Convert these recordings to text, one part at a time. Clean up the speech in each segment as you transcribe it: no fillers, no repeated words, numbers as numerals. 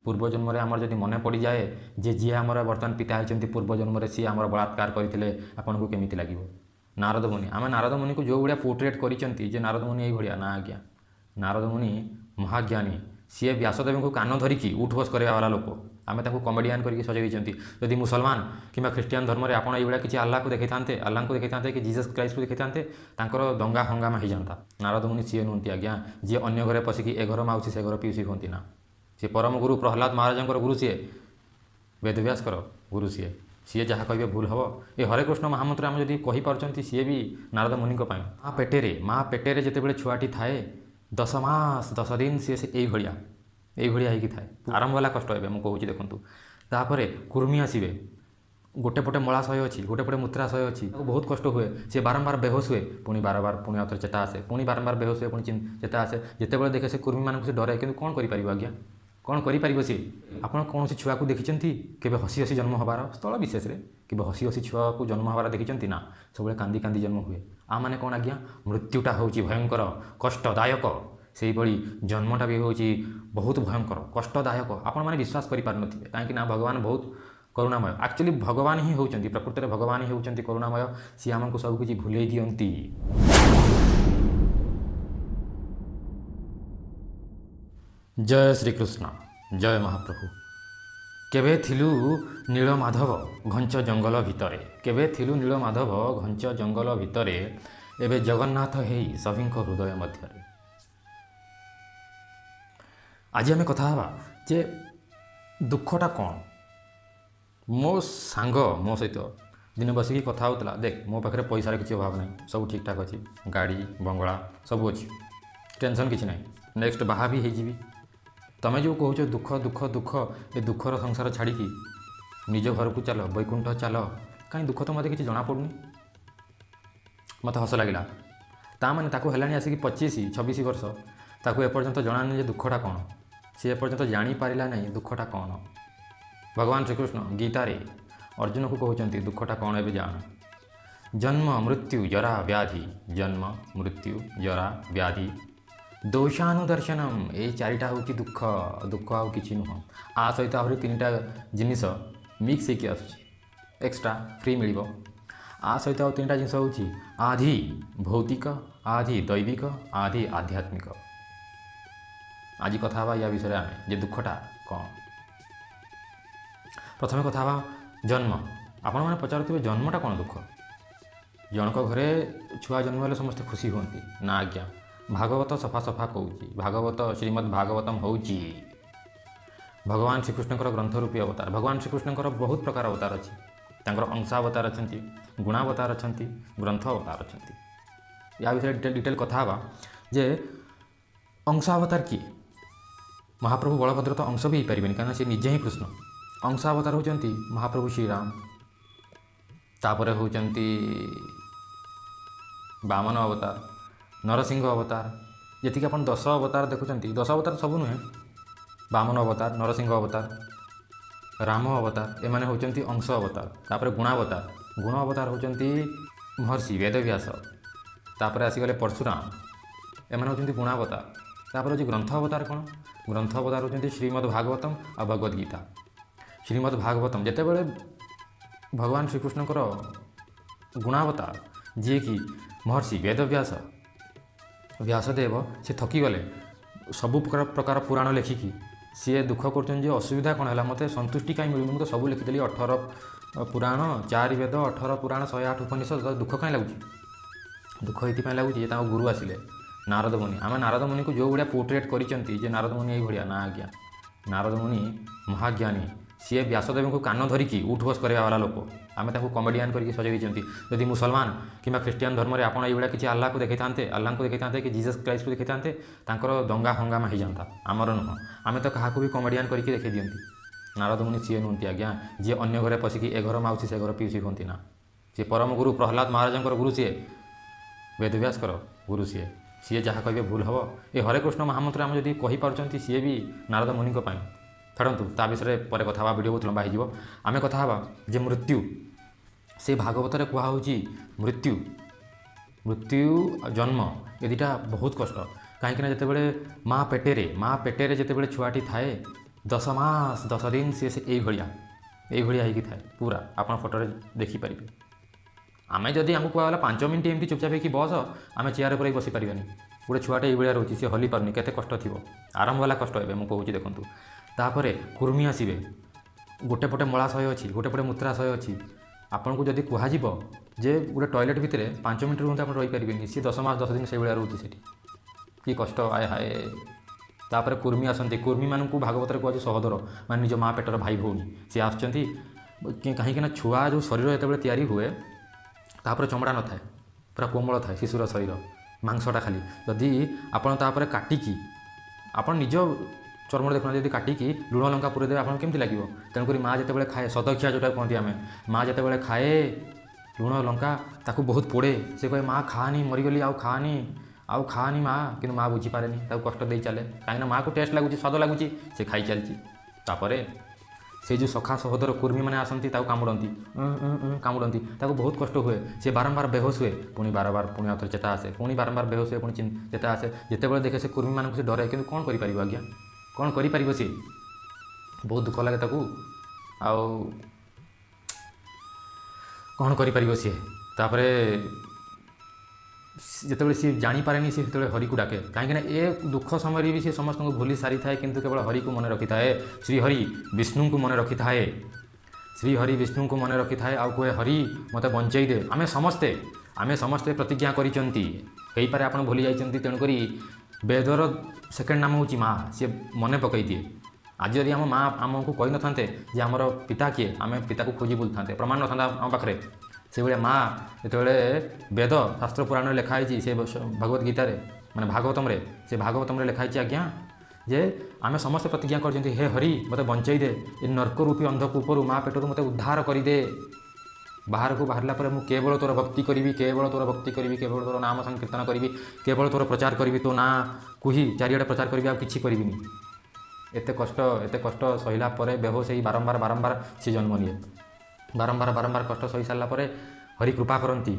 पूर्वजन्म आमर जदि मन पड़ जाए जे जी आमर बर्तमान पिता होती पूर्वजन्म सी आमर बलात्कार करते आपन को केमी लगे नारद मुनि आम नारद मुनि को जो भाया पोर्ट्रेट करते नारद मुनि यही ना आज्ञा नारद मुनि महाज्ञानी सी व्यासदेव को कान धरिकी उठ बस करवा वाला लोक आम कमेडियान करके सजाई जदि मुसलमान कि ख्रीस्टियान धर्म में आपड़ ये किसी आल्ला को देखी था आल्ला को देखी था कि जीसस क्राइस्ट को देखी था दंगा हंगामा हो जाता नारद मुनि सी नुहति आज्ञा जी अन्न घरे पशिकी ए घर माउसी से घर पीउसी कहती ना सी परम गुरु प्रहलाद महाराज गुरु सी वेदव्यास गुरु सी जहाँ कहे भूल हम ये हरे कृष्ण महामंत्र आम जब कहीपर सी भी नारद मुनि माँ पेटे जिते छुआटी थाए 10 मास 10 दिन सी यही होगी थाए आरंभ वाला कष्ट है मुझे देखूँ तापर कुर्मी आसवे गोटे पटे मलाशय अच्छी गोटे पटे मूत्राशय अच्छी बहुत कष्ट हुए सी बारंबार बेहोश हुए पुणी बारंबार पुणी आउे चेता आसे पुणी बारंबार बेहोश हुए पुणी चेता आसे जिते देखे से कुर्मी मानक से डरे कि कौन कर आज्ञा कौन कर सी आपड़ कौन छुआ को देखी केवे हसी हसी जन्म हबार स्थल विशेष कि हसी हसी छुआ को जन्म हबार देखी ना सब कांदी कांदी जन्म हुए आ मैंने कौन आज्ञा मृत्युटा हूँ भयंकर कष्टदायक से ही जन्मटा भी हूँ बहुत भयंकर कष्टदायक आपण मैंने विश्वास करें कहीं भगवान बहुत करुणामय एक्चुअली भगवान ही होती प्रकृति में भगवान ही होती करुणामय सी आमको सबकि भूल दियंती। जय श्री कृष्ण जय महाप्रभु। केबे थिलु नीलमाधव घंच जंगल भितरे केबे थिलु नीलमाधव घंच जंगल भितरे एबे जगन्नाथ हेई सभिंक हृदय मध्यरे। आज आम कथा हवा जे दुखटा कौन मो सांग मो सहित दिन बसिकी कथा होता देख मो पाखे पैसार किसी अभाव ना सब ठीक ठाक अच्छी गाड़ी बंगला सब अच्छी टेंशन किसी ना नेक्स्ट बाहा भी होजी तमें जो कौच दुख दुख दुख ये दुखर संसार छाड़ी निज घर को चल बैकुंठ चल कहीं दुख तो मत कि जना पड़ूनी मत हस लगे ताने है आसिक 25-26 वर्ष ताकू एपर्यंत जनानी दुखटा कौन सी एपर्यंत जापारा ना दुखटा कौन। भगवान श्रीकृष्ण गीतारे अर्जुन को कहते दुखटा कौन ए जान जन्म मृत्यु जरा व्याधि जन्म मृत्यु जरा व्याधि दोषानुदर्शनम ये चारिटा हूँ दुख दुख आउ कि नुह आ सहित आहरी 3टा जिनिस मिक्स होकर आसुची एक्स्ट्रा फ्री मिल आ सहित आउ 3टा जिन हूँ आधि भौतिक आधि दैविक आधि आध्यात्मिक। आज कथा या विषय आम जे दुखटा कौन। प्रथम कथा जन्म आपण मैंने पचारुवे जन्मटा कौन दुख जनक घरे छुआ जन्म हेले समस्ते खुशी हमें ना आज्ञा भागवत सफा सफा कहूँ भागवत श्रीमद् भागवतम हूँ भगवान श्रीकृष्ण ग्रंथ रूपी अवतार भगवान श्रीकृष्ण बहुत प्रकार अवतार अच्छी अंशावतार अच्छा गुणावतार अच्छा ग्रंथ अवतार अच्छा या विषय डिटेल कथा जे अंशावतार किए महाप्रभु बलभद्र तो अंश भी हो पारे कहीं सी निजे ही कृष्ण अंशावतार होती महाप्रभु श्रीराम तापर होती वामन अवतार नरसिंह अवतार जी आप 10 अवतार देखुं 10 अवतार सब नुहे वामन अवतार नरसिंह अवतार राम अवतार एमाने होती अंश अवतार तापर गुण अवतार होती महर्षि वेदव्यास तापर आसीगले परशुराम एमाने होती गुणावतार तापर होची ग्रंथ अवतार कौन ग्रंथ अवतार होती श्रीमद् भागवतम और भगवद गीता। श्रीमद् भागवतम जिते बड़े भगवान श्रीकृष्ण गुणावतार जी कि महर्षि वेदव्यास व्यासदेव से थकीगले सबु प्रकार पुराण लेखिकी सी दुख कर असुविधा कौन है मत संतुष्टि कहीं मिलूनी मुझे सब लिखिदेली 18 पुराण 4 वेद 18 पुराण 108 उपनिषद दुख कहीं लगुच दुख ये लगुच गुरु आसिले नारद मुनि आम नारद मुनि को जो भाया पोर्ट्रेट कर नारद मुनि यही ना आज्ञा नारद मुनि महाज्ञानी सी व्यासदेव को कान धरिकी उठ बस करवा वाला लोक आम कमेडियान करके सजाई जदि मुसलमान कि ख्रीस्टियान धर्म में आपड़ ये किसी आल्ला को देखी था आल्ला को देखी था कि जीसस क्राइस्ट को देखी था दंगा हंगामा हो जाता आमर नुह आम तो क्या भी कमेडियान करके देखी दिखती नारद मुनि सी नुहति आज्ञा जी अन्न घरे पशिकी ए घर माउसी से घर पीउसी कहती ना सी परम गुरु प्रहलाद महाराज गुरु सी वेदव्यास गुरु सी जहाँ कहे भूल हम ये हरे कृष्ण महामंत्र आम जब कहीपर सी भी नारद मुनि छाड़ू ता विषय पर कथा वीडियो बहुत लंबा हो आम कथा जे मृत्यु से भागवत कहुच्छी मृत्यु मृत्यु जन्म ये दुटा बहुत कष्ट कहीं जिते माँ पेटे जिते छुआटी थाए 10 ମାସ 10 ଦିନ ସେ ଏଇଭଳିଆ ହେଇକି ଥାଏ ପୁରା ଆପଣ ଫଟୋରେ ଦେଖିପାରିବେ। ଆମେ ଯଦି ଆମକୁ କୁହାଗଲା 5 ମିନିଟ୍ ଏମିତି ଚୁପଚାପ ହେଇକି ବସ, ଆମେ ଚେୟାର ଉପରେ ବସିପାରିବାନି। ଗୋଟେ ଛୁଆଟେ ଏଇଭଳିଆ ରହୁଛି, ସେ ହଲି ପାରୁନି, କେତେ କଷ୍ଟ ଥିବ। ଆରମ୍ଭ ହେଲା କଷ୍ଟ ଏବେ ମୁଁ କହୁଛି ଦେଖନ୍ତୁ। ତାପରେ କୁର୍ମୀ ଆସିବେ, ଗୋଟେ ପଟେ ମଳାଶୟ ଅଛି, ଗୋଟେ ପଟେ ମୂତ୍ରାଶୟ ଅଛି। ଆପଣଙ୍କୁ ଯଦି କୁହାଯିବ ଯେ ଗୋଟେ ଟଏଲେଟ୍ ଭିତରେ 5 ମିନିଟ୍ ରୁହନ୍ତୁ, ଆପଣ ରହିପାରିବେନି। ସିଏ 10 ମାସ 10 ଦିନ ସେଇଭଳିଆ ରହୁଛି ସେଠି, କି କଷ୍ଟ ଆଏ ହାଏ। ତାପରେ କୁର୍ମୀ ଆସନ୍ତି, କୁର୍ମୀମାନଙ୍କୁ ଭାଗବତରେ କୁହାଯାଏ ସହୋଦର, ମାନେ ନିଜ ମା ପେଟର ଭାଇ ଭଉଣୀ। ସିଏ ଆସୁଛନ୍ତି କାହିଁକିନା ଛୁଆ ଯେଉଁ ଶରୀର ଯେତେବେଳେ ତିଆରି ହୁଏ, ତାପରେ ଚମଡ଼ା ନଥାଏ, ପୁରା କୋମଳ ଥାଏ ଶିଶୁର ଶରୀର, ମାଂସଟା ଖାଲି। ଯଦି ଆପଣ ତାପରେ କାଟିକି ଆପଣ ନିଜ ଚର୍ମରେ ଦେଖୁନାହାନ୍ତି, ଯଦି କାଟିକି ଲୁଣ ଲଙ୍କା ପୁରେଇ ଦେବେ ଆପଣଙ୍କୁ କେମିତି ଲାଗିବ? ତେଣୁକରି ମା ଯେତେବେଳେ ଖାଏ, ସଦଖିଆ ଯେଉଁଟା କୁହନ୍ତି ଆମେ, ମା ଯେତେବେଳେ ଖାଏ ଲୁଣ ଲଙ୍କା ତାକୁ ବହୁତ ପୋଡ଼େ। ସେ କହେ ମା ଖାଆନି, ମରିଗଲି, ଆଉ ଖାଆନି ମା। କିନ୍ତୁ ମା ବୁଝିପାରେନି, ତାକୁ କଷ୍ଟ ଦେଇ ଚାଲେ, କାହିଁକିନା ମାଆକୁ ଟେଷ୍ଟ ଲାଗୁଛି, ସ୍ୱାଦ ଲାଗୁଛି, ସେ ଖାଇ ଚାଲିଛି। ତାପରେ ସେ ଯେଉଁ ସଖା ସହୋଦର କୁର୍ମୀମାନେ ଆସନ୍ତି, ତାକୁ କାମୁଡ଼ନ୍ତି, ତାକୁ ବହୁତ କଷ୍ଟ ହୁଏ। ସେ ବାରମ୍ବାର ବେହୋସ ହୁଏ, ପୁଣି ଆଉଥରେ ଚେତା ଆସେ, ପୁଣି ବାରମ୍ବାର ବେହୋସ ହୁଏ, ପୁଣି ଚେତା ଆସେ। ଯେତେବେଳେ ଦେଖେ ସେ କୁର୍ମୀମାନଙ୍କୁ ସେ ଡରେ, କିନ୍ତୁ କ'ଣ କରିପାରିବ ଆଜ୍ଞା, କ'ଣ କରିପାରିବ ସିଏ? ବହୁତ ଦୁଃଖ ଲାଗେ ତାକୁ। ଆଉ କ'ଣ କରିପାରିବ ସିଏ? ତାପରେ ଯେତେବେଳେ ସିଏ ଜାଣିପାରେନି, ସେ ସେତେବେଳେ ହରିକୁ ଡାକେ, କାହିଁକିନା ଏ ଦୁଃଖ ସମୟରେ ବି ସେ ସମସ୍ତଙ୍କୁ ଭୁଲି ସାରିଥାଏ, କିନ୍ତୁ କେବଳ ହରିକୁ ମନେ ରଖିଥାଏ। ଶ୍ରୀହରି ବିଷ୍ଣୁଙ୍କୁ ମନେ ରଖିଥାଏ, ଶ୍ରୀହରି ବିଷ୍ଣୁଙ୍କୁ ମନେ ରଖିଥାଏ। ଆଉ କୁହେ ହରି ମୋତେ ବଞ୍ଚେଇ ଦେ। ଆମେ ସମସ୍ତେ ପ୍ରତିଜ୍ଞା କରିଛନ୍ତି, ହେଇପାରେ ଆପଣ ଭୁଲି ଯାଇଛନ୍ତି। ତେଣୁକରି ବେଦର ସେକେଣ୍ଡ ନାମ ହେଉଛି ମା, ସିଏ ମନେ ପକାଇ ଦିଏ। ଆଜି ଯଦି ଆମ ମା ଆମକୁ କହିନଥାନ୍ତେ ଯେ ଆମର ପିତା କିଏ, ଆମେ ପିତାକୁ ଖୋଜି ବୁଲୁଥାନ୍ତେ, ପ୍ରମାଣ ନଥାନ୍ତା ଆମ ପାଖରେ। ସେଭଳିଆ ମା ଯେତେବେଳେ ବେଦ ଶାସ୍ତ୍ର ପୁରାଣରେ ଲେଖା ହେଇଛି, ସେ ଭଗବତ ଗୀତାରେ ମାନେ ଭାଗବତମରେ, ସେ ଭାଗବତମରେ ଲେଖା ହେଇଛି ଆଜ୍ଞା ଯେ ଆମେ ସମସ୍ତେ ପ୍ରତିଜ୍ଞା କରିଛନ୍ତି, ହେ ହରି ମୋତେ ବଞ୍ଚେଇ ଦେ, ଏ ନର୍କ ରୂପୀ ଅନ୍ଧକୂପରୁ, ମା ପେଟରୁ ମୋତେ ଉଦ୍ଧାର କରିଦେ। ବାହାରକୁ ବାହାରିଲା ପରେ ମୁଁ କେବଳ ତୋର ଭକ୍ତି କରିବି, କେବଳ ତୋର ନାମ ସଂକୀର୍ତ୍ତନ କରିବି, କେବଳ ତୋର ପ୍ରଚାର କରିବି, ତୋ ନାଁକୁ ହିଁ ଚାରିଆଡ଼େ ପ୍ରଚାର କରିବି, ଆଉ କିଛି କରିବିନି। ଏତେ କଷ୍ଟ ସହିଲା ପରେ ବେହୋସ ହେଇ ବାରମ୍ବାର ସେ ଜନ୍ମ ନିଏ। ବାରମ୍ବାର କଷ୍ଟ ସହି ସାରିଲା ପରେ ହରି କୃପା କରନ୍ତି,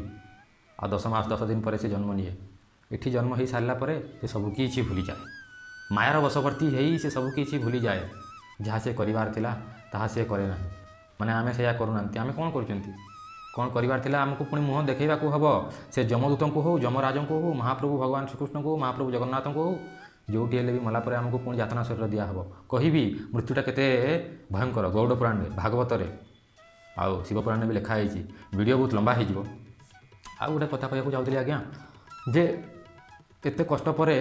ଆଉ 10 ମାସ 10 ଦିନ ପରେ ସେ ଜନ୍ମ ନିଏ। ଏଠି ଜନ୍ମ ହେଇସାରିଲା ପରେ ସେ ସବୁକିଛି ଭୁଲିଯାଏ, ମାୟାର ବଶବର୍ତ୍ତୀ ହେଇ ସେ ସବୁକିଛି ଭୁଲିଯାଏ। ଯାହା ସେ କରିବାର ଥିଲା ତାହା ସେ କରେ ନାହିଁ। ମାନେ ଆମେ ସେଇଆ କରୁନାହାନ୍ତି। ଆମେ କ'ଣ କରୁଛନ୍ତି? କ'ଣ କରିବାର ଥିଲା, ଆମକୁ ପୁଣି ମୁହଁ ଦେଖାଇବାକୁ ହେବ। ସେ ଯମଦୂତଙ୍କୁ ହେଉ, ଯମରାଜଙ୍କୁ ହେଉ, ମହାପ୍ରଭୁ ଭଗବାନ ଶ୍ରୀକୃଷ୍ଣଙ୍କୁ ହେଉ, ମହାପ୍ରଭୁ ଜଗନ୍ନାଥଙ୍କୁ ହେଉ, ଯେଉଁଠି ହେଲେ ବି ମଲା ପରେ ଆମକୁ ପୁଣି ଯାତନା ଶରୀର ଦିଆହେବ। କହିବି ମୃତ୍ୟୁଟା କେତେ ଭୟଙ୍କର, ଗରୁଡ଼ ପୁରାଣରେ, ଭାଗବତରେ, ଆଉ ଶିବ ପୁରାଣରେ ବି ଲେଖା ହେଇଛି। ଭିଡ଼ିଓ ବହୁତ ଲମ୍ବା ହେଇଯିବ। ଆଉ ଗୋଟେ କଥା କହିବାକୁ ଯାଉଥିଲି ଆଜ୍ଞା, ଯେ ଏତେ କଷ୍ଟ ପରେ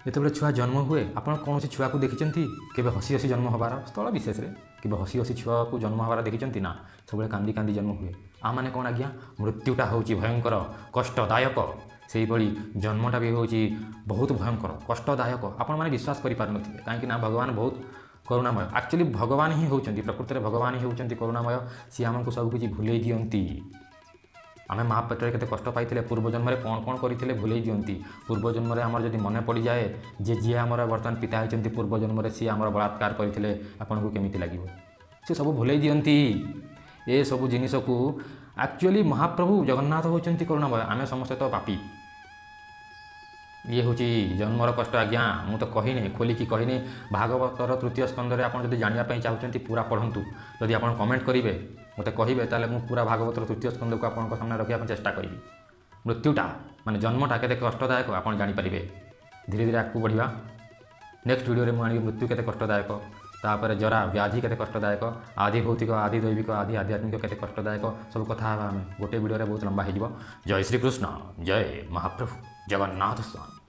ଯେତେବେଳେ ଛୁଆ ଜନ୍ମ ହୁଏ, ଆପଣ କୌଣସି ଛୁଆକୁ ଦେଖିଛନ୍ତି କେବେ ହସି ହସି ଜନ୍ମ ହେବାର? ସ୍ଥଳ ବିଶେଷରେ କେବେ ହସି ହସି ଛୁଆକୁ ଜନ୍ମ ହେବାର ଦେଖିଛନ୍ତି? ନା, ସବୁବେଳେ କାନ୍ଦି କାନ୍ଦି ଜନ୍ମ ହୁଏ। ମାନେ କ'ଣ ଆଜ୍ଞା, ମୃତ୍ୟୁଟା ହେଉଛି ଭୟଙ୍କର, କଷ୍ଟଦାୟକ। ସେହିଭଳି ଜନ୍ମଟା ବି ହେଉଛି ବହୁତ ଭୟଙ୍କର, କଷ୍ଟଦାୟକ। ଆପଣମାନେ ବିଶ୍ୱାସ କରିପାରୁନଥିବେ, କାହିଁକି ନା ଭଗବାନ ବହୁତ କରୁଣାମୟ। ଆକ୍ଚୁଆଲି ଭଗବାନ ହିଁ ହେଉଛନ୍ତି, ପ୍ରକୃତରେ ଭଗବାନ ହିଁ ହେଉଛନ୍ତି କରୁଣାମୟ। ସିଏ ଆମକୁ ସବୁକିଛି ଭୁଲେଇ ଦିଅନ୍ତି। ଆମେ ମା ପେଟରେ କେତେ କଷ୍ଟ ପାଇଥିଲେ, ପୂର୍ବଜନ୍ମରେ କ'ଣ କରିଥିଲେ ଭୁଲେଇ ଦିଅନ୍ତି। ପୂର୍ବଜନ୍ମରେ ଆମର ଯଦି ମନେ ପଡ଼ିଯାଏ ଯେ ଯିଏ ଆମର ବର୍ତ୍ତମାନ ପିତା ହେଇଛନ୍ତି, ପୂର୍ବଜନ୍ମରେ ସିଏ ଆମର ବଳାତ୍କାର କରିଥିଲେ, ଆପଣଙ୍କୁ କେମିତି ଲାଗିବ? ସେ ସବୁ ଭୁଲେଇ ଦିଅନ୍ତି ଏସବୁ ଜିନିଷକୁ। ଆକ୍ଚୁଆଲି ମହାପ୍ରଭୁ ଜଗନ୍ନାଥ ହେଉଛନ୍ତି କରୁଣାମୟ, ଆମେ ସମସ୍ତେ ତ ପାପୀ। ଇଏ ହେଉଛି ଜନ୍ମର କଷ୍ଟ ଆଜ୍ଞା। ମୁଁ ତ କହିନି, ଖୋଲିକି କହିନି। ଭାଗବତର ତୃତୀୟ ସ୍କନ୍ଧରେ ଆପଣ ଯଦି ଜାଣିବା ପାଇଁ ଚାହୁଁଛନ୍ତି ପୁରା ପଢ଼ନ୍ତୁ। ଯଦି ଆପଣ କମେଣ୍ଟ କରିବେ, ମୋତେ କହିବେ, ତାହେଲେ ମୁଁ ପୁରା ଭାଗବତର ତୃତୀୟ ସ୍କନ୍ଧକୁ ଆପଣଙ୍କ ସାମ୍ନାରେ ରଖିବା ପାଇଁ ଚେଷ୍ଟା କରିବି। ମୃତ୍ୟୁଟା ମାନେ ଜନ୍ମଟା କେତେ କଷ୍ଟଦାୟକ ଆପଣ ଜାଣିପାରିବେ। ଧୀରେ ଧୀରେ ଆଗକୁ ବଢ଼ିବା। ନେକ୍ସଟ ଭିଡ଼ିଓରେ ମୁଁ ଆଣିବି ମୃତ୍ୟୁ କେତେ କଷ୍ଟଦାୟକ, ତାପରେ ଜରା ବ୍ୟାଧି କେତେ କଷ୍ଟଦାୟକ, ଆଦି ଭୌତିକ, ଆଦି ଦୈବିକ, ଆଦି ଆଧ୍ୟାତ୍ମିକ କେତେ କଷ୍ଟଦାୟକ, ସବୁ କଥା ହେବା ଆମେ। ଗୋଟେ ଭିଡ଼ିଓରେ ବହୁତ ଲମ୍ବା ହେଇଯିବ। ଜୟ ଶ୍ରୀକୃଷ୍ଣ, ଜୟ ମହାପ୍ରଭୁ ଜଗନ୍ନାଥ ସ୍ୱାମୀ।